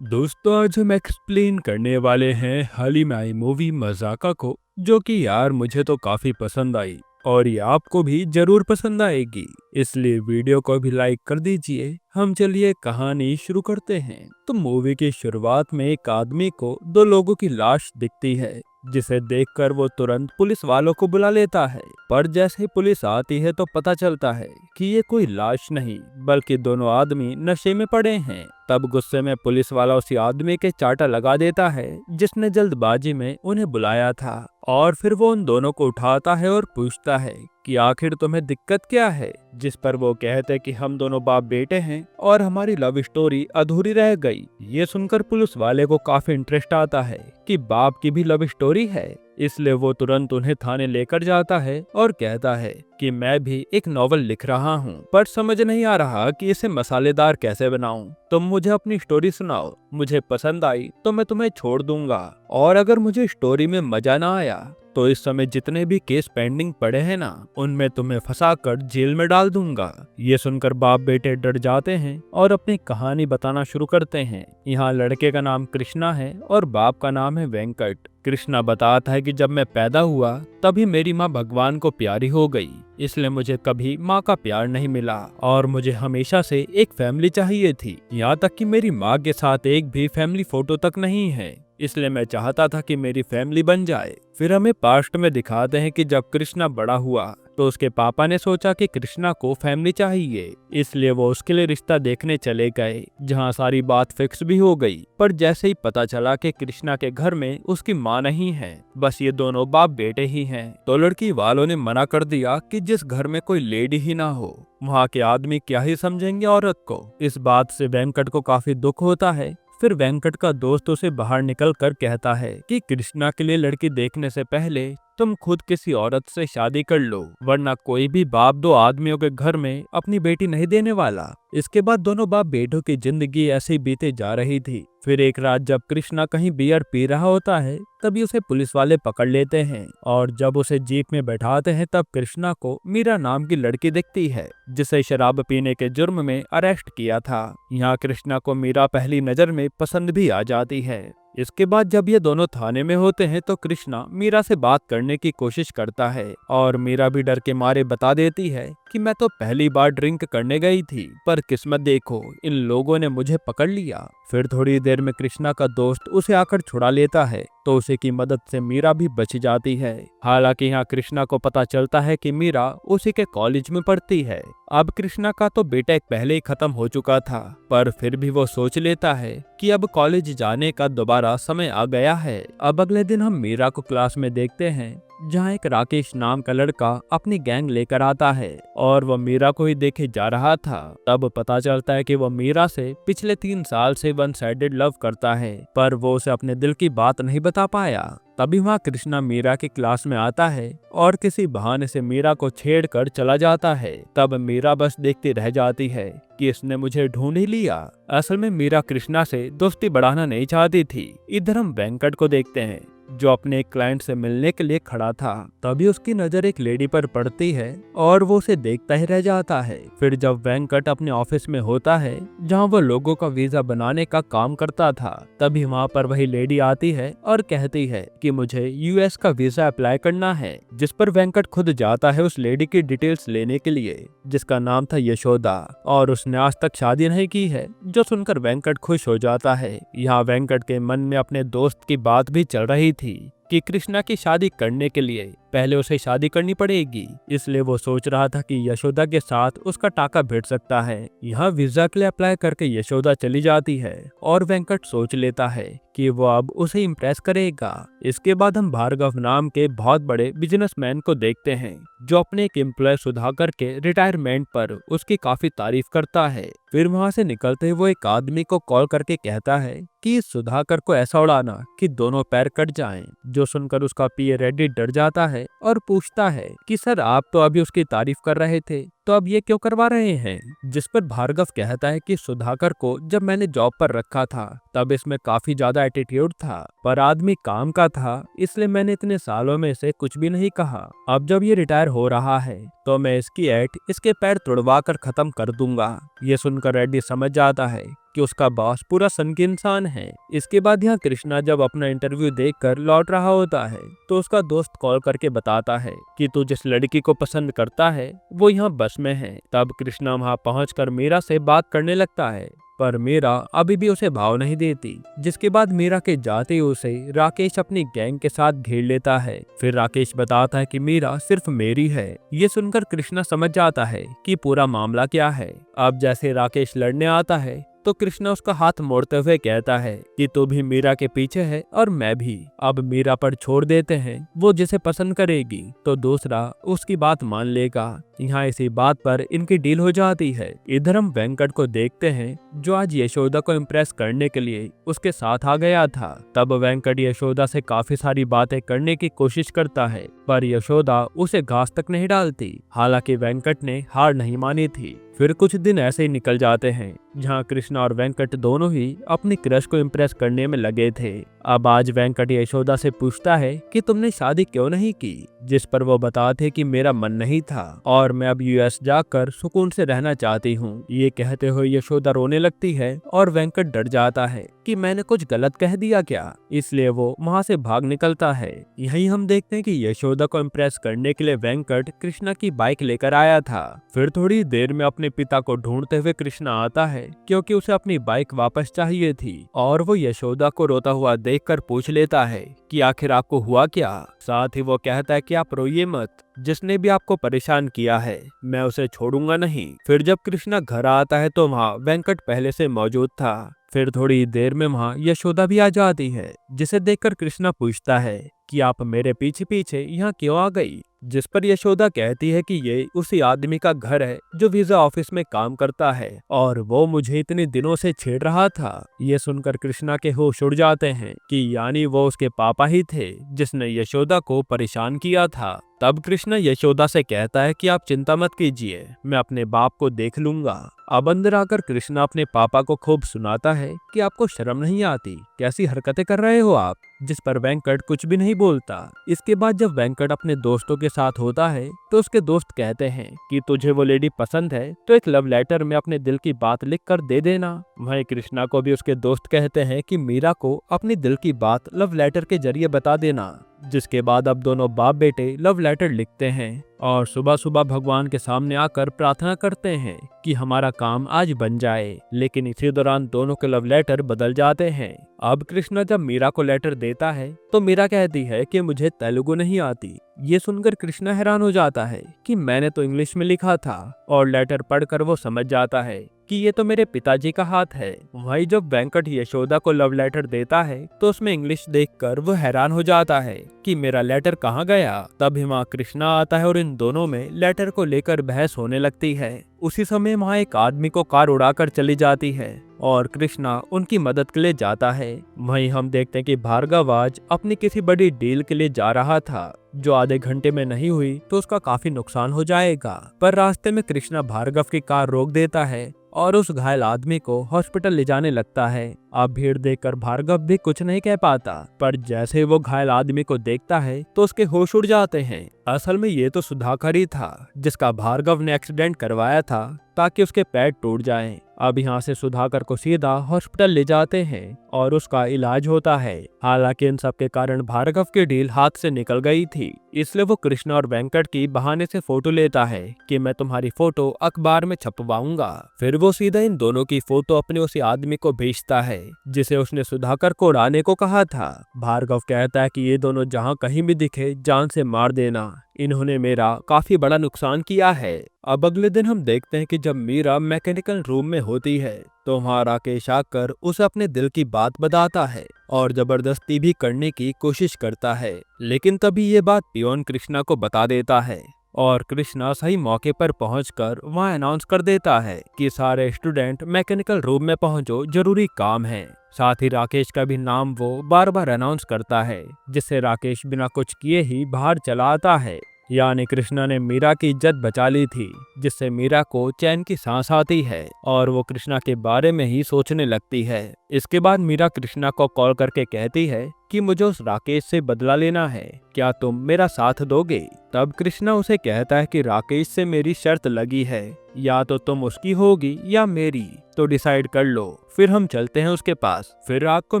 दोस्तों आज हम एक्सप्लेन करने वाले हैं हाल ही में आई मूवी मजाका को, जो कि यार मुझे तो काफी पसंद आई और ये आपको भी जरूर पसंद आएगी। इसलिए वीडियो को भी लाइक कर दीजिए। हम चलिए कहानी शुरू करते हैं। तो मूवी की शुरुआत में एक आदमी को दो लोगों की लाश दिखती है, जिसे देखकर वो तुरंत पुलिस वालों को बुला लेता है। पर जैसे ही पुलिस आती है तो पता चलता है कि ये कोई लाश नहीं बल्कि दोनों आदमी नशे में पड़े हैं। तब गुस्से में पुलिस वाला उसी आदमी के चाटा लगा देता है जिसने जल्दबाजी में उन्हें बुलाया था, और फिर वो उन दोनों को उठाता है और पूछता है कि आखिर तुम्हें दिक्कत क्या है। जिस पर वो कहते कि हम दोनों बाप बेटे हैं और हमारी लव स्टोरी अधूरी रह गई। ये सुनकर पुलिस वाले को काफी इंटरेस्ट आता है कि बाप की भी लव स्टोरी है, इसलिए वो तुरंत उन्हें थाने लेकर जाता है और कहता है कि मैं भी एक नॉवल लिख रहा हूँ, पर समझ नहीं आ रहा कि इसे मसालेदार कैसे बनाऊं। तुम मुझे अपनी स्टोरी सुनाओ, मुझे पसंद आई तो मैं तुम्हें छोड़ दूंगा, और अगर मुझे स्टोरी में मजा ना आया तो इस समय जितने भी केस पेंडिंग पड़े हैं ना, उनमें तुम्हें फंसाकर जेल में डाल दूंगा। ये सुनकर बाप बेटे डर जाते हैं और अपनी कहानी बताना शुरू करते हैं। यहाँ लड़के का नाम कृष्णा है और बाप का नाम है वेंकट। कृष्णा बताता है कि जब मैं पैदा हुआ तभी मेरी माँ भगवान को प्यारी हो गई, इसलिए मुझे कभी माँ का प्यार नहीं मिला और मुझे हमेशा से एक फैमिली चाहिए थी। यहाँ तक कि मेरी माँ के साथ एक भी फैमिली फोटो तक नहीं है, इसलिए मैं चाहता था कि मेरी फैमिली बन जाए। फिर हमें पास्ट में दिखाते हैं कि जब कृष्णा बड़ा हुआ तो उसके पापा ने सोचा कि कृष्णा को फैमिली चाहिए, इसलिए वो उसके लिए रिश्ता देखने चले गए, जहाँ सारी बात फिक्स भी हो गई। पर जैसे ही पता चला कि कृष्णा के घर में उसकी माँ नहीं है, बस ये दोनों बाप बेटे ही हैं, तो लड़की वालों ने मना कर दिया कि जिस घर में कोई लेडी ही ना हो वहाँ के आदमी क्या ही समझेंगे औरत को। इस बात से वेंकट को काफी दुख होता है। फिर वेंकट का दोस्त उसे बाहर निकल कर कहता है कि कृष्णा के लिए लड़की देखने से पहले तुम खुद किसी औरत से शादी कर लो, वरना कोई भी बाप दो आदमियों के घर में अपनी बेटी नहीं देने वाला। इसके बाद दोनों बाप बेटों की जिंदगी ऐसे ही बीते जा रही थी। फिर एक रात जब कृष्णा कहीं बियर पी रहा होता है तभी उसे पुलिस वाले पकड़ लेते हैं, और जब उसे जीप में बैठाते हैं तब कृष्णा को मीरा नाम की लड़की दिखती है, जिसे शराब पीने के जुर्म में अरेस्ट किया था। यहाँ कृष्णा को मीरा पहली नजर में पसंद भी आ जाती है। इसके बाद जब ये दोनों थाने में होते हैं तो कृष्णा मीरा से बात करने की कोशिश करता है, और मीरा भी डर के मारे बता देती है कि मैं तो पहली बार ड्रिंक करने गई थी, पर किस्मत देखो इन लोगों ने मुझे पकड़ लिया। फिर थोड़ी देर में कृष्णा का दोस्त उसे आकर छुड़ा लेता है, तो उसे की मदद से मीरा भी बच जाती है। हालांकि यहाँ कृष्णा को पता चलता है कि मीरा उसी के कॉलेज में पढ़ती है। अब कृष्णा का तो बीटेक पहले ही खत्म हो चुका था, पर फिर भी वो सोच लेता है कि अब कॉलेज जाने का दोबारा समय आ गया है। अब अगले दिन हम मीरा को क्लास में देखते हैं, जहाँ एक राकेश नाम का लड़का अपनी गैंग लेकर आता है और वह मीरा को ही देखे जा रहा था। तब पता चलता है कि वह मीरा से पिछले 3 साल से वन साइडेड लव करता है, पर वो उसे अपने दिल की बात नहीं बता पाया। तभी वहाँ कृष्णा मीरा की क्लास में आता है और किसी बहाने से मीरा को छेड़ कर चला जाता है। तब मीरा बस देखती रह जाती है कि इसने मुझे ढूंढ ही लिया। असल में मीरा कृष्णा से दोस्ती बढ़ाना नहीं चाहती थी। इधर हम वेंकट को देखते हैं, जो अपने एक क्लाइंट से मिलने के लिए खड़ा था। तभी उसकी नजर एक लेडी पर पड़ती है और वो उसे देखता ही रह जाता है। फिर जब वेंकट अपने ऑफिस में होता है, जहाँ वो लोगों का वीजा बनाने का काम करता था, तभी वहाँ पर वही लेडी आती है और कहती है कि मुझे यूएस का वीजा अप्लाई करना है। जिस पर वेंकट खुद जाता है उस लेडी की डिटेल्स लेने के लिए, जिसका नाम था यशोदा, और उसने आज तक शादी नहीं की है, जो सुनकर वेंकट खुश हो जाता है। यहाँ वेंकट के मन में अपने दोस्त की बात भी चल रही थी कि कृष्णा की शादी करने के लिए पहले उसे शादी करनी पड़ेगी, इसलिए वो सोच रहा था कि यशोदा के साथ उसका टाका भिड़ सकता है। यहाँ वीजा के लिए अप्लाई करके यशोदा चली जाती है और वेंकट सोच लेता है कि वो अब उसे इम्प्रेस करेगा। इसके बाद हम भार्गव नाम के बहुत बड़े बिजनेसमैन को देखते हैं, जो अपने एक एम्प्लॉय सुधाकर के रिटायरमेंट पर उसकी काफी तारीफ करता है। फिर वहाँ से निकलते वो एक आदमी को कॉल करके कहता है कि इस सुधाकर को ऐसा उड़ाना कि दोनों पैर कट जाएं। जो सुनकर उसका पीए रेड्डी डर जाता है और पूछता है कि सर आप तो अभी उसकी तारीफ कर रहे थे, तो अब ये क्यों करवा रहे हैं। जिस पर भार्गव कहता है कि सुधाकर को जब मैंने जॉब पर रखा था तब इसमें काफी ज्यादा एटीट्यूड था, पर आदमी काम का था, इसलिए मैंने इतने सालों में इसे कुछ भी नहीं कहा। अब जब ये रिटायर हो रहा है तो मैं इसकी ऐट इसके पैर तुड़वा कर खत्म कर दूंगा। ये सुनकर रेड्डी समझ जाता है कि उसका बॉस पूरा सन की इंसान है। इसके बाद यहाँ कृष्णा जब अपना इंटरव्यू देकर लौट रहा होता है तो उसका दोस्त कॉल करके बताता है कि तू जिस लड़की को पसंद करता है वो यहाँ बस में है। तब कृष्णा वहाँ पहुंचकर मीरा से बात करने लगता है, पर मीरा अभी भी उसे भाव नहीं देती। जिसके बाद मीरा के जाते ही उसे राकेश अपनी गैंग के साथ घेर लेता है। फिर राकेश बताता है कि मीरा सिर्फ मेरी है। ये सुनकर कृष्णा समझ जाता है कि पूरा मामला क्या है। अब जैसे राकेश लड़ने आता है तो कृष्णा उसका हाथ मोड़ते हुए कहता है कि तू भी मीरा के पीछे है और मैं भी। अब मीरा पर छोड़ देते हैं, वो जिसे पसंद करेगी तो दूसरा उसकी बात मान लेगा। यहाँ इसी बात पर इनकी डील हो जाती है। इधर हम वेंकट को देखते हैं जो आज यशोदा को इम्प्रेस करने के लिए उसके साथ आ गया था। तब वेंकट यशोदा से काफी सारी बातें करने की कोशिश करता है, पर यशोदा उसे घास तक नहीं डालती। हालांकि वेंकट ने हार नहीं मानी थी। फिर कुछ दिन ऐसे ही निकल जाते हैं जहां कृष्णा और वेंकट दोनों ही अपनी क्रश को इम्प्रेस करने में लगे थे। अब आज वेंकट यशोदा से पूछता है कि तुमने शादी क्यों नहीं की, जिस पर वो बताते कि मेरा मन नहीं था और मैं अब यूएस जाकर सुकून से रहना चाहती हूँ। ये कहते हुए यशोदा रोने लगती है और वेंकट डर जाता है कि मैंने कुछ गलत कह दिया क्या, इसलिए वो वहाँ से भाग निकलता है। यही हम देखते हैं कि यशोदा को इम्प्रेस करने के लिए वेंकट कृष्णा की बाइक लेकर आया था। फिर थोड़ी देर में अपने पिता को ढूंढते हुए कृष्णा आता है क्योंकि उसे अपनी बाइक वापस चाहिए थी, और वो यशोदा को रोता हुआ देखकर पूछ लेता है कि आखिर आपको हुआ क्या। साथ ही वो कहता है कि आप रोइए मत, जिसने भी आपको परेशान किया है मैं उसे छोड़ूंगा नहीं। फिर जब कृष्णा घर आता है तो वहाँ वेंकट पहले से मौजूद था। फिर थोड़ी देर में वहाँ यशोदा भी आ जाती है, जिसे देखकर कृष्णा पूछता है कि आप मेरे पीछे पीछे यहाँ क्यों आ गई, जिस पर यशोदा कहती है कि ये उसी आदमी का घर है जो वीजा ऑफिस में काम करता है और वो मुझे इतने दिनों से छेड़ रहा था। ये सुनकर कृष्णा के होश उड़ जाते हैं कि यानी वो उसके पापा ही थे जिसने यशोदा को परेशान किया था। तब कृष्णा यशोदा से कहता है कि आप चिंता मत कीजिए, मैं अपने बाप को देख लूंगा। अब अंदर आकर कृष्णा अपने पापा को खूब सुनाता है कि आपको शर्म नहीं आती, कैसी हरकतें कर रहे हो आप, जिस पर वेंकट कुछ भी नहीं बोलता। इसके बाद जब वेंकट अपने दोस्तों के साथ होता है तो उसके दोस्त कहते हैं कि तुझे वो लेडी पसंद है तो एक लव लेटर में अपने दिल की बात लिख कर दे देना। वहीं कृष्णा को भी उसके दोस्त कहते हैं कि मीरा को अपनी दिल की बात लव लेटर के जरिए बता देना। जिसके बाद अब दोनों बाप बेटे लव लेटर लिखते हैं और सुबह सुबह भगवान के सामने आकर प्रार्थना करते हैं कि हमारा काम आज बन जाए। लेकिन इसी दौरान दोनों के लव लेटर बदल जाते हैं। अब कृष्णा जब मीरा को लेटर देता है तो मीरा कहती है कि मुझे तेलुगु नहीं आती। ये सुनकर कृष्णा हैरान हो जाता है कि मैंने तो इंग्लिश में लिखा था, और लेटर पढ़कर वो समझ जाता है कि ये तो मेरे पिताजी का हाथ है। वहीं जब वेंकट यशोदा को लव लेटर देता है तो उसमें इंग्लिश देखकर वो हैरान हो जाता है कि मेरा लेटर कहाँ गया। तब वहाँ कृष्णा आता है और इन दोनों में लेटर को लेकर बहस होने लगती है। उसी समय वहाँ एक आदमी को कार उड़ाकर चली जाती है और कृष्णा उनकी मदद के लिए जाता है। वहीं हम देखते हैं कि भार्गव आज अपनी किसी बड़ी डील के लिए जा रहा था जो आधे घंटे में नहीं हुई तो उसका काफी नुकसान हो जाएगा। पर रास्ते में कृष्णा भार्गव की कार रोक देता है और उस घायल आदमी को हॉस्पिटल ले जाने लगता है। अब भीड़ देखकर भार्गव भी कुछ नहीं कह पाता, पर जैसे वो घायल आदमी को देखता है तो उसके होश उड़ जाते हैं। असल में ये तो सुधाकर ही था जिसका भार्गव ने एक्सीडेंट करवाया था ताकि उसके पैर टूट जाएं। अब यहाँ से सुधाकर को सीधा हॉस्पिटल ले जाते हैं और उसका इलाज होता है। हालांकि इन सब के कारण भार्गव की डील हाथ से निकल गई थी, इसलिए वो कृष्णा और वेंकट की बहाने से फोटो लेता है कि मैं तुम्हारी फोटो अखबार में छपवाऊंगा। फिर वो सीधा इन दोनों की फोटो अपने उसी आदमी को भेजता है जिसे उसने सुधाकर को उड़ाने को कहा था। भार्गव कहता है कि ये दोनों जहाँ कहीं भी दिखे जान से मार देना, इन्होंने मेरा काफी बड़ा नुकसान किया है। अब अगले दिन हम देखते हैं कि जब मीरा मैकेनिकल रूम में होती है तो वहाँ राकेश आकर उसे अपने दिल की बात बताता है और जबरदस्ती भी करने की कोशिश करता है। लेकिन तभी ये बात पियोन कृष्णा को बता देता है और कृष्णा सही मौके पर पहुंचकर वहां अनाउंस कर देता है कि सारे स्टूडेंट मैकेनिकल रूम में पहुंचो, जरूरी काम है। साथ ही राकेश का भी नाम वो बार बार अनाउंस करता है, जिससे राकेश बिना कुछ किए ही बाहर चला आता है। यानी कृष्णा ने मीरा की इज्जत बचा ली थी, जिससे मीरा को चैन की सांस आती है और वो कृष्णा के बारे में ही सोचने लगती है। इसके बाद मीरा कृष्णा को कॉल करके कहती है कि मुझे उस राकेश से बदला लेना है, क्या तुम मेरा साथ दोगे? तब कृष्णा उसे कहता है कि राकेश से मेरी शर्त लगी है, या तो तुम उसकी होगी या मेरी, तो डिसाइड कर लो, फिर हम चलते हैं उसके पास। फिर रात को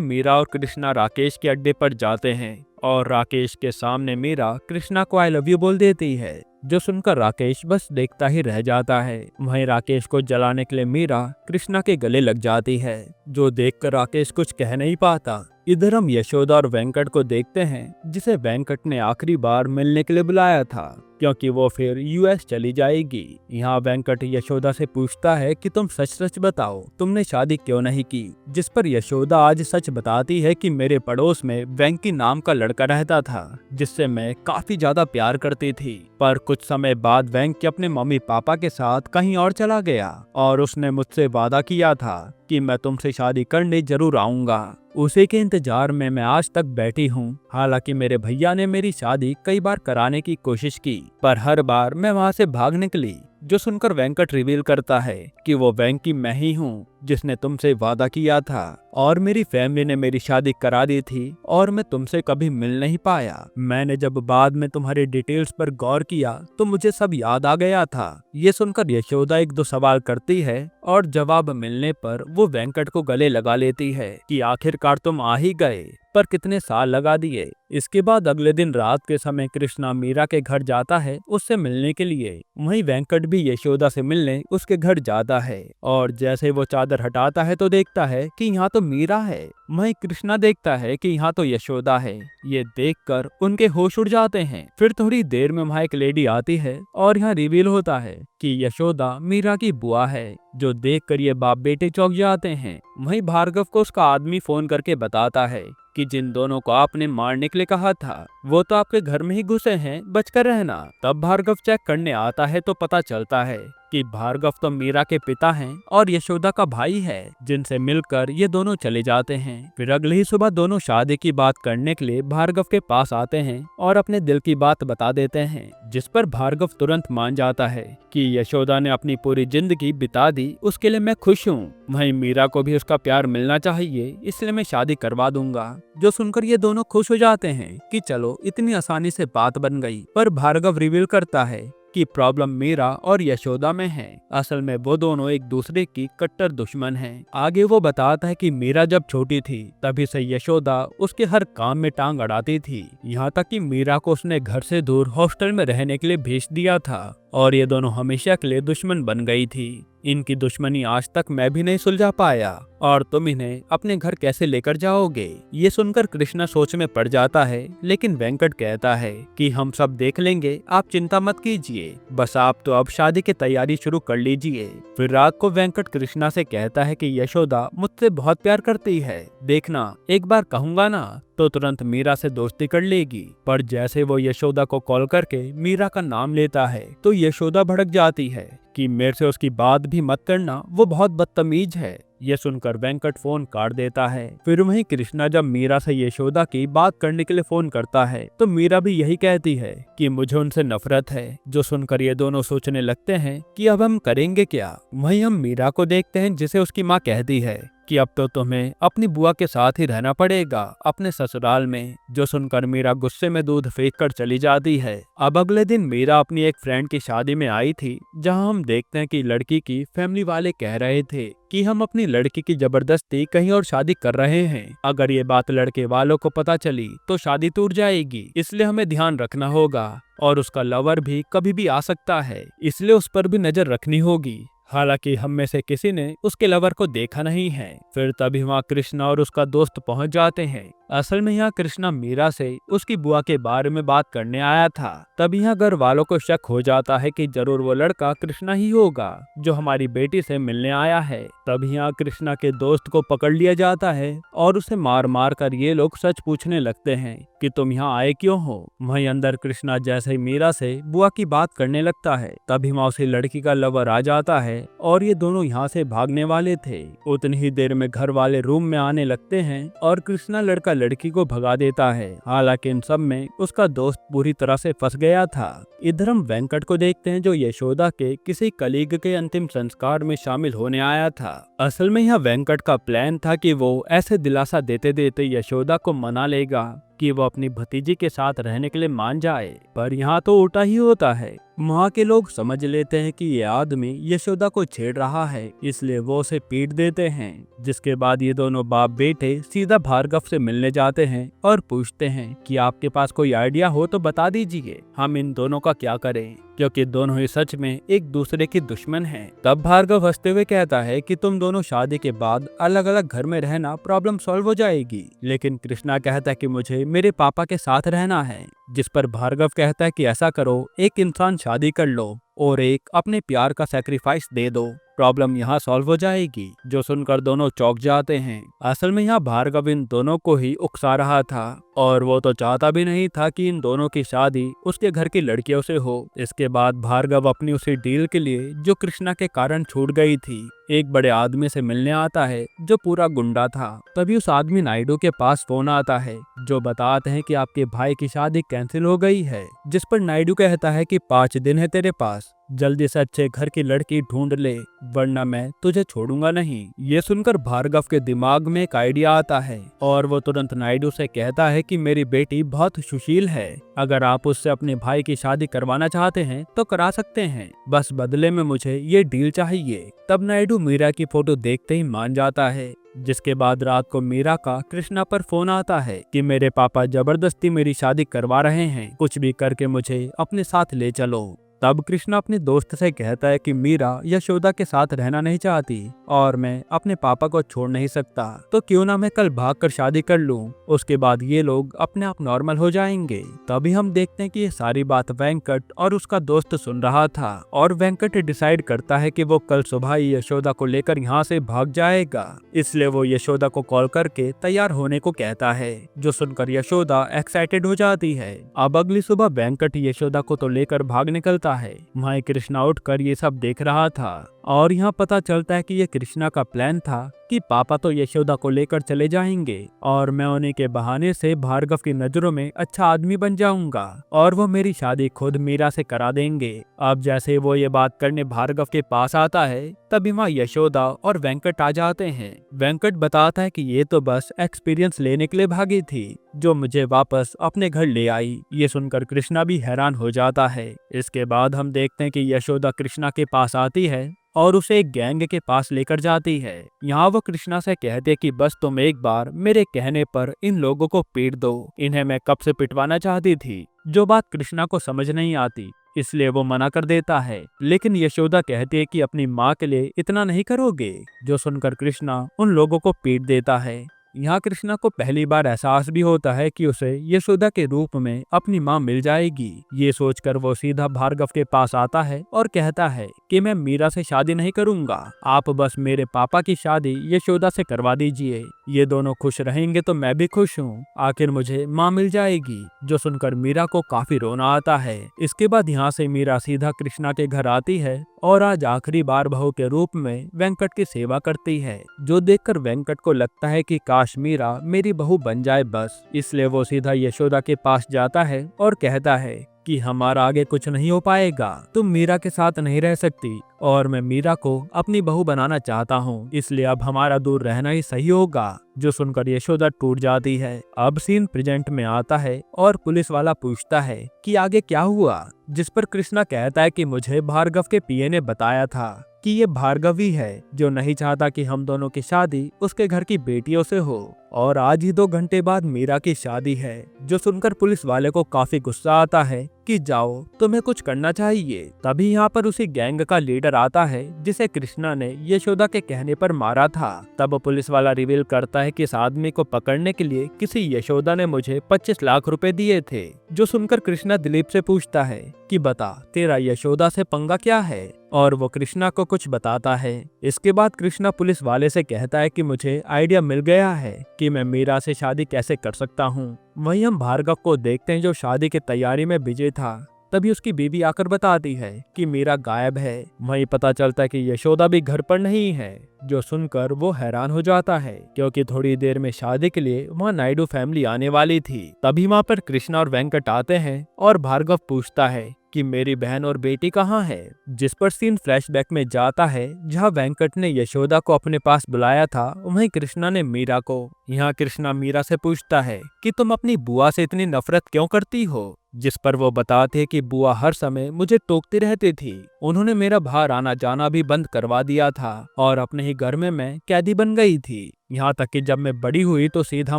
मीरा और कृष्णा राकेश के अड्डे पर जाते हैं और राकेश के सामने मीरा कृष्णा को आई लव यू बोल देती है, जो सुनकर राकेश बस देखता ही रह जाता है। वहीं राकेश को जलाने के लिए मीरा कृष्णा के गले लग जाती है, जो देखकर राकेश कुछ कह नहीं पाता। इधर हम यशोदा और वेंकट को देखते हैं, जिसे वेंकट ने आखिरी बार मिलने के लिए बुलाया था, क्योंकि वो फिर यूएस चली जाएगी। यहाँ वेंकट यशोदा से पूछता है कि तुम सच सच बताओ, तुमने शादी क्यों नहीं की? जिस पर यशोदा आज सच बताती है कि मेरे पड़ोस में वेंकी नाम का लड़का रहता था, जिससे मैं काफी ज्यादा प्यार करती थी, पर कुछ समय बाद वेंकी अपने मम्मी पापा के साथ कहीं और चला गया और उसने मुझसे वादा किया था कि मैं तुमसे शादी करने जरूर आऊंगा। उसी के इंतजार में मैं आज तक बैठी हूँ। हालांकि मेरे भैया ने मेरी शादी कई बार कराने की कोशिश की, पर हर बार मैं वहाँ से भाग निकली। जो सुनकर वेंकट रिवील करता है कि वो वेंकी मैं ही हूँ जिसने तुमसे वादा किया था, और मेरी फैमिली ने मेरी शादी करा दी थी और मैं तुमसे कभी मिल नहीं पाया। मैंने जब बाद में तुम्हारी डिटेल्स पर गौर किया तो मुझे सब याद आ गया था। ये सुनकर यशोदा एक दो सवाल करती है और जवाब मिलने पर वो वेंकट को गले लगा लेती है कि आखिरकार तुम आ ही गए, पर कितने साल लगा दिए। इसके बाद अगले दिन रात के समय कृष्णा मीरा के घर जाता है उससे मिलने के लिए। वहीं वेंकट भी यशोदा से मिलने उसके घर जाता है, और जैसे वो चादर हटाता है तो देखता है कि यहाँ तो मीरा है। वहीं कृष्णा देखता है कि यहाँ तो यशोदा है। ये देखकर उनके होश उड़ जाते हैं। फिर थोड़ी देर में वहाँ एक लेडी आती है और यहाँ रिवील होता है कि यशोदा मीरा की बुआ है, जो देखकर ये बाप बेटे चौंक जाते हैं। वहीं भार्गव को उसका आदमी फोन करके बताता है कि जिन दोनों को आपने मारने के लिए कहा था वो तो आपके घर में ही घुसे हैं, बचकर रहना। तब भार्गव चेक करने आता है तो पता चलता है कि भार्गव तो मीरा के पिता हैं और यशोदा का भाई है, जिनसे मिलकर ये दोनों चले जाते हैं। फिर अगली ही सुबह दोनों शादी की बात करने के लिए भार्गव के पास आते हैं और अपने दिल की बात बता देते हैं, जिस पर भार्गव तुरंत मान जाता है कि यशोदा ने अपनी पूरी जिंदगी बिता दी, उसके लिए मैं खुश हूँ। वहीं मीरा को भी उसका प्यार मिलना चाहिए, इसलिए मैं शादी करवा दूंगा। जो सुनकर ये दोनों खुश हो जाते हैं कि चलो इतनी आसानी से बात बन गई। पर भार्गव रिवील करता है कि प्रॉब्लम मीरा और यशोदा में है। असल में वो दोनों एक दूसरे की कट्टर दुश्मन हैं। आगे वो बताता है कि मीरा जब छोटी थी तभी से यशोदा उसके हर काम में टांग अड़ाती थी, यहाँ तक कि मीरा को उसने घर से दूर हॉस्टल में रहने के लिए भेज दिया था और ये दोनों हमेशा के लिए दुश्मन बन गई थी। इनकी दुश्मनी आज तक मैं भी नहीं सुलझा पाया और तुम इन्हें अपने घर कैसे लेकर जाओगे? ये सुनकर कृष्णा सोच में पड़ जाता है, लेकिन वेंकट कहता है कि हम सब देख लेंगे, आप चिंता मत कीजिए, बस आप तो अब शादी की तैयारी शुरू कर लीजिए। फिर रात को वेंकट कृष्णा से कहता है कि यशोदा मुझसे बहुत प्यार करती है, देखना एक बार कहूंगा ना तो तुरंत मीरा से दोस्ती कर लेगी। पर जैसे वो यशोदा को कॉल करके मीरा का नाम लेता है तो यशोदा भड़क जाती है कि मेरे से उसकी बात भी मत करना, वो बहुत बदतमीज है। ये सुनकर वेंकट फोन काट देता है। फिर वहीं कृष्णा जब मीरा से यशोदा की बात करने के लिए फोन करता है तो मीरा भी यही कहती है कि मुझे उनसे नफरत है। जो सुनकर ये दोनों सोचने लगते हैं कि अब हम करेंगे क्या। वहीं हम मीरा को देखते हैं, जिसे उसकी माँ कहती है कि अब तो तुम्हें अपनी बुआ के साथ ही रहना पड़ेगा अपने ससुराल में। जो सुनकर मीरा गुस्से में दूध फेंक कर चली जाती है। अब अगले दिन मीरा अपनी एक फ्रेंड की शादी में आई थी, जहां हम देखते हैं कि लड़की की फैमिली वाले कह रहे थे कि हम अपनी लड़की की जबरदस्ती कहीं और शादी कर रहे हैं। अगर ये बात लड़के वालों को पता चली तो शादी टूट जाएगी, इसलिए हमें ध्यान रखना होगा और उसका लवर भी कभी भी आ सकता है, इसलिए उस पर भी नजर रखनी होगी। हालांकि हम में से किसी ने उसके लवर को देखा नहीं है। फिर तभी वहाँ कृष्णा और उसका दोस्त पहुंच जाते हैं। असल में यहाँ कृष्णा मीरा से उसकी बुआ के बारे में बात करने आया था। तब यहाँ घर वालों को शक हो जाता है कि जरूर वो लड़का कृष्णा ही होगा जो हमारी बेटी से मिलने आया है। तब यहाँ कृष्णा के दोस्त को पकड़ लिया जाता है और उसे मार मार कर ये लोग सच पूछने लगते हैं कि तुम यहाँ आए क्यों हो। वहीं अंदर कृष्णा जैसे ही मीरा से बुआ की बात करने लगता है तभी वहाँ उसी लड़की का लवर आ जाता है और ये दोनों यहाँ से भागने वाले थे। उतनी ही देर में घर वाले रूम में आने लगते हैं और कृष्णा लड़का लड़की को भगा देता है। हालांकि इन सब में उसका दोस्त पूरी तरह से फंस गया था। इधर हम वेंकट को देखते हैं जो यशोदा के किसी कलीग के अंतिम संस्कार में शामिल होने आया था। असल में यह वेंकट का प्लान था कि वो ऐसे दिलासा देते देते यशोदा को मना लेगा कि वो अपनी भतीजी के साथ रहने के लिए मान जाए, पर यहाँ तो उल्टा ही होता है। वहाँ के लोग समझ लेते हैं कि ये आदमी यशोदा को छेड़ रहा है, इसलिए वो उसे पीट देते हैं। जिसके बाद ये दोनों बाप बेटे सीधा भार्गव से मिलने जाते हैं और पूछते हैं कि आपके पास कोई आइडिया हो तो बता दीजिए, हम इन दोनों का क्या करें, क्योंकि दोनों ही सच में एक दूसरे के दुश्मन हैं। तब भार्गव हंसते हुए कहता है कि तुम दोनों शादी के बाद अलग अलग घर में रहना, प्रॉब्लम सॉल्व हो जाएगी। लेकिन कृष्णा कहता है कि मुझे मेरे पापा के साथ रहना है। जिस पर भार्गव कहता है कि ऐसा करो, एक इंसान शादी कर लो और एक अपने प्यार का सैक्रिफाइस दे दो, प्रॉब्लम यहाँ सॉल्व हो जाएगी। जो सुनकर दोनों चौंक जाते हैं। असल में यहाँ भार्गव इन दोनों को ही उकसा रहा था और वो तो चाहता भी नहीं था कि इन दोनों की शादी उसके घर की लड़कियों से हो। इसके बाद भार्गव अपनी उसी डील के लिए जो कृष्णा के कारण छूट गई थी, एक बड़े आदमी से मिलने आता है जो पूरा गुंडा था। तभी उस आदमी नायडू के पास फोन आता है जो बताते हैं कि आपके भाई की शादी कैंसिल हो गई है। जिस पर नायडू कहता है कि 5 दिन है तेरे पास, जल्दी से अच्छे घर की लड़की ढूंढ ले, वरना मैं तुझे छोड़ूंगा नहीं। ये सुनकर भार्गव के दिमाग में एक आइडिया आता है और वो तुरंत नायडू से कहता है कि मेरी बेटी बहुत सुशील है, अगर आप उससे अपने भाई की शादी करवाना चाहते हैं तो करा सकते हैं, बस बदले में मुझे ये डील चाहिए। तब नायडू मीरा की फोटो देखते ही मान जाता है। जिसके बाद रात को मीरा का कृष्णा पर फोन आता है कि मेरे पापा जबरदस्ती मेरी शादी करवा रहे हैं, कुछ भी करके मुझे अपने साथ ले चलो। तब कृष्णा अपने दोस्त से कहता है कि मीरा यशोदा के साथ रहना नहीं चाहती और मैं अपने पापा को छोड़ नहीं सकता, तो क्यों ना मैं कल भागकर शादी कर लूं, उसके बाद ये लोग अपने आप नॉर्मल हो जाएंगे। तभी हम देखते हैं कि ये सारी बात वेंकट और उसका दोस्त सुन रहा था और वेंकट डिसाइड करता है कि वो कल सुबह ही यशोदा को लेकर यहाँ से भाग जाएगा। इसलिए वो यशोदा को कॉल करके तैयार होने को कहता है, जो सुनकर यशोदा एक्साइटेड हो जाती है। अब अगली सुबह वेंकट यशोदा को तो लेकर भाग निकलता है। वहीं कृष्णा उठकर ये सब देख रहा था और यहाँ पता चलता है कि ये कृष्णा का प्लान था कि पापा तो यशोदा को लेकर चले जाएंगे और मैं उन्हीं के बहाने से भार्गव की नजरों में अच्छा आदमी बन जाऊंगा और वो मेरी शादी खुद मीरा से करा देंगे। अब जैसे वो ये बात करने भार्गव के पास आता है, तभी वहाँ यशोदा और वेंकट आ जाते हैं। वेंकट बताता है कि ये तो बस एक्सपीरियंस लेने के लिए भागी थी, जो मुझे वापस अपने घर ले आई। ये सुनकर कृष्णा भी हैरान हो जाता है। इसके बाद हम देखते हैं कि यशोदा कृष्णा के पास आती है और उसे एक गैंग के पास लेकर जाती है। यहाँ वो कृष्णा से कहते कि बस तुम एक बार मेरे कहने पर इन लोगों को पीट दो, इन्हें मैं कब से पिटवाना चाहती थी। जो बात कृष्णा को समझ नहीं आती, इसलिए वो मना कर देता है। लेकिन यशोदा कहती है कि अपनी माँ के लिए इतना नहीं करोगे। जो सुनकर कृष्णा उन लोगों को पीट देता है। यहाँ कृष्णा को पहली बार एहसास भी होता है कि उसे यशोदा के रूप में अपनी माँ मिल जाएगी। ये सोचकर वो सीधा भार्गव के पास आता है और कहता है कि मैं मीरा से शादी नहीं करूंगा, आप बस मेरे पापा की शादी यशोदा से करवा दीजिए। ये दोनों खुश रहेंगे तो मैं भी खुश हूँ, आखिर मुझे माँ मिल जाएगी। जो सुनकर मीरा को काफी रोना आता है। इसके बाद यहाँ से मीरा सीधा कृष्णा के घर आती है और आज आखिरी बार बहू के रूप में वेंकट की सेवा करती है। जो देखकर वेंकट को लगता है कि काश मीरा मेरी बहू बन जाए बस। इसलिए वो सीधा यशोदा के पास जाता है और कहता है कि हमारा आगे कुछ नहीं हो पाएगा, तुम मीरा के साथ नहीं रह सकती और मैं मीरा को अपनी बहू बनाना चाहता हूँ, इसलिए अब हमारा दूर रहना ही सही होगा। जो सुनकर यशोदा टूट जाती है। अब सीन प्रेजेंट में आता है और पुलिस वाला पूछता है कि आगे क्या हुआ। जिस पर कृष्णा कहता है कि मुझे भार्गव के पीए ने बताया था कि ये भार्गव ही है जो नहीं चाहता कि हम दोनों की शादी उसके घर की बेटियों से हो और आज ही 2 घंटे बाद मीरा की शादी है। जो सुनकर पुलिस वाले को काफी गुस्सा आता है कि जाओ, तुम्हें कुछ करना चाहिए। तभी यहाँ पर उसी गैंग का लीडर आता है जिसे कृष्णा ने यशोदा के कहने पर मारा था। तब पुलिस वाला रिवील करता है कि इस आदमी को पकड़ने के लिए किसी यशोदा ने मुझे 25 लाख रुपए दिए थे। जो सुनकर कृष्णा दिलीप से पूछता है कि बता तेरा यशोदा से पंगा क्या है, और वो कृष्णा को कुछ बताता है। इसके बाद कृष्णा पुलिस वाले से कहता है कि मुझे आइडिया मिल गया है कि मैं मीरा से शादी कैसे कर सकता हूँ। वहीं हम भार्गव को देखते हैं जो शादी की तैयारी में बिजी था। तभी उसकी बीवी आकर बताती है कि मीरा गायब है। वहीं पता चलता है कि यशोदा भी घर पर नहीं है, जो सुनकर वो हैरान हो जाता है क्योंकि थोड़ी देर में शादी के लिए वहाँ नायडू फैमिली आने वाली थी। तभी वहाँ पर कृष्णा और वेंकट आते हैं और भार्गव पूछता है कि मेरी बहन और बेटी कहाँ है, जिस पर सीन फ्लैशबैक में जाता है जहाँ वेंकट ने यशोदा को अपने पास बुलाया था, वहीं कृष्णा ने मीरा को। यहाँ कृष्णा मीरा से पूछता है कि तुम अपनी बुआ से इतनी नफरत क्यों करती हो, जिस पर वो बताते हैं कि बुआ हर समय मुझे टोकती रहती थी। उन्होंने मेरा बाहर आना जाना भी बंद करवा दिया था और अपने ही घर में मैं कैदी बन गई थी। यहाँ तक कि जब मैं बड़ी हुई तो सीधा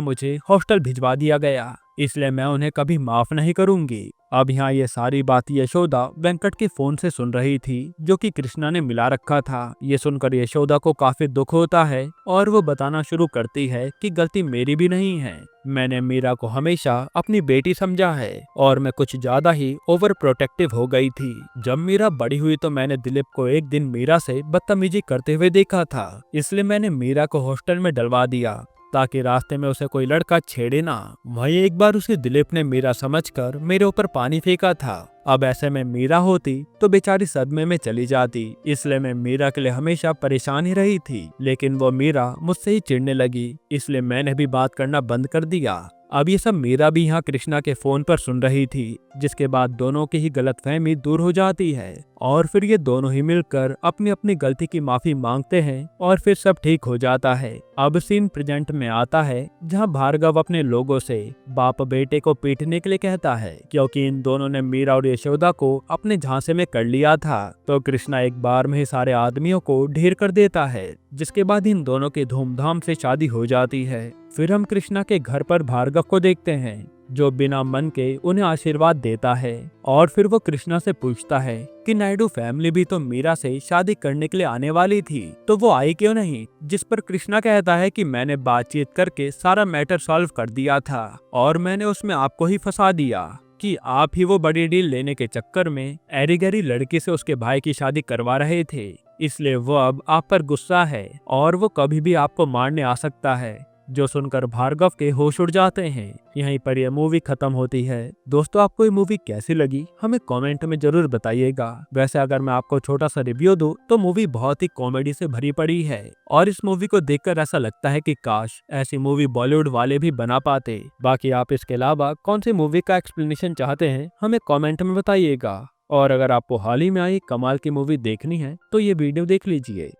मुझे हॉस्टल भिजवा दिया गया, इसलिए मैं उन्हें कभी माफ नहीं करूंगी। अब यहाँ ये सारी बात यशोदा वेंकट के फोन से सुन रही थी, जो कि कृष्णा ने मिला रखा था। ये सुनकर यशोदा को काफी दुख होता है और वो बताना शुरू करती है कि गलती मेरी भी नहीं है, मैंने मीरा को हमेशा अपनी बेटी समझा है और मैं कुछ ज्यादा ही ओवर प्रोटेक्टिव हो गई थी। जब मीरा बड़ी हुई तो मैंने दिलीप को एक दिन मीरा से बदतमीजी करते हुए देखा था, इसलिए मैंने मीरा को हॉस्टल में डलवा दिया ताकि रास्ते में उसे कोई लड़का छेड़े ना। वहीं एक बार उसे दिलीप ने मीरा समझकर मेरे ऊपर पानी फेंका था। अब ऐसे में मीरा होती तो बेचारी सदमे में चली जाती, इसलिए मैं मीरा के लिए हमेशा परेशान ही रही थी। लेकिन वो मीरा मुझसे ही चिढ़ने लगी, इसलिए मैंने भी बात करना बंद कर दिया। अब ये सब मीरा भी यहाँ कृष्णा के फोन पर सुन रही थी, जिसके बाद दोनों की ही गलतफहमी दूर हो जाती है और फिर ये दोनों ही मिलकर अपनी अपनी गलती की माफी मांगते हैं और फिर सब ठीक हो जाता है। अब सीन प्रेजेंट में आता है जहाँ भार्गव अपने लोगों से बाप बेटे को पीटने के लिए कहता है क्योंकि इन दोनों ने मीरा और यशोदा को अपने झांसे में कर लिया था। तो कृष्णा एक बार में ही सारे आदमियों को ढेर कर देता है, जिसके बाद इन दोनों की धूमधाम से शादी हो जाती है। फिर हम कृष्णा के घर पर भार्गव को देखते हैं, जो बिना मन के उन्हें आशीर्वाद देता है और फिर वो कृष्णा से पूछता है कि नायडू फैमिली भी तो मीरा से शादी करने के लिए आने वाली थी, तो वो आई क्यों नहीं। जिस पर कृष्णा कहता है कि मैंने बातचीत करके सारा मैटर सॉल्व कर दिया था और मैंने उसमें आपको ही फंसा दिया कि आप ही वो बड़ी डील लेने के चक्कर में एरी गैरी लड़की से उसके भाई की शादी करवा रहे थे, इसलिए वो अब आप पर गुस्सा है और वो कभी भी आपको मारने आ सकता है। जो सुनकर भार्गव के होश उड़ जाते हैं। यहीं पर यह मूवी खत्म होती है। दोस्तों, आपको ये मूवी कैसी लगी हमें कमेंट में जरूर बताइएगा। वैसे अगर मैं आपको छोटा सा रिव्यू दूं तो मूवी बहुत ही कॉमेडी से भरी पड़ी है और इस मूवी को देखकर ऐसा लगता है कि काश ऐसी मूवी बॉलीवुड वाले भी बना पाते। बाकी आप इसके अलावा कौन सी मूवी का एक्सप्लेनेशन चाहते हैं हमें कॉमेंट में बताइएगा। और अगर आपको हाल ही में आई कमाल की मूवी देखनी है तो ये वीडियो देख लीजिए।